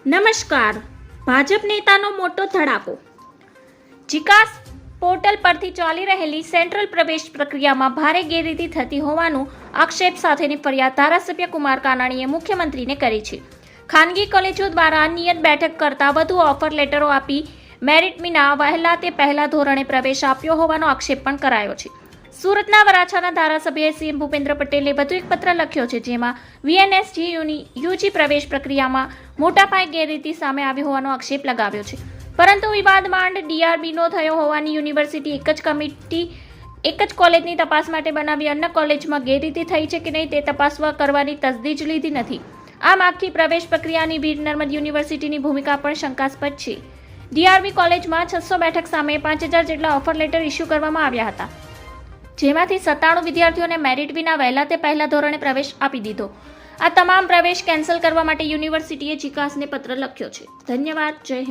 નમસ્કાર. ભાજપ નેતાનો મોટો ધડાકો. જીકાસ પોર્ટલ પરથી ચાલી રહેલી સેન્ટ્રલ પ્રવેશ પ્રક્રિયામાં ભારે ગેરરીતિ થતી હોવાનું આક્ષેપ સાથેની ફરિયાદ ધારાસભ્ય કુમાર કાનાણીએ મુખ્યમંત્રીને કરી છે. ખાનગી કોલેજો દ્વારા નિયત બેઠક કરતાં વધુ ઓફર લેટરો આપી મેરિટ વિના વહેલા તે પહેલા ધોરણે પ્રવેશ આપ્યો હોવાનો આક્ષેપ પણ કરાયો છે. સુરતના વરાછાના ધારાસભ્ય સીએમ ભૂપેન્દ્ર પટેલે વધુ એક પત્ર લખ્યો છે, જેમાં વીએનએસજી યુજી પ્રવેશ પ્રક્રિયામાં મોટા પાયે ગેરરીતિ સામે આવી હોવાનો આક્ષેપ લગાવ્યો છે. પરંતુ વિવાદ માંડ ડીઆરબીનો થયો હોવાની યુનિવર્સિટી એક જ કોલેજની તપાસ માટે બનાવી અન્ય કોલેજમાં ગેરરીતિ થઈ છે કે નહીં તે તપાસવા કરવાની તજદીજ લીધી નથી. આમ આખી પ્રવેશ પ્રક્રિયાની વીર નર્મદ યુનિવર્સિટીની ભૂમિકા પણ શંકાસ્પદ છે. ડીઆરબી કોલેજમાં 600 બેઠક સામે 5000 જેટલા ઓફર લેટર ઇસ્યુ કરવામાં આવ્યા હતા, જેમાંથી 97 વિદ્યાર્થીઓને મેરિટ વિના વહેલા તે પહેલા ધોરણે પ્રવેશ આપી દીધો. આ તમામ પ્રવેશ કેન્સલ કરવા માટે યુનિવર્સિટીએ જીકાસને પત્ર લખ્યો છે. ધન્યવાદ. જય હિન્દ.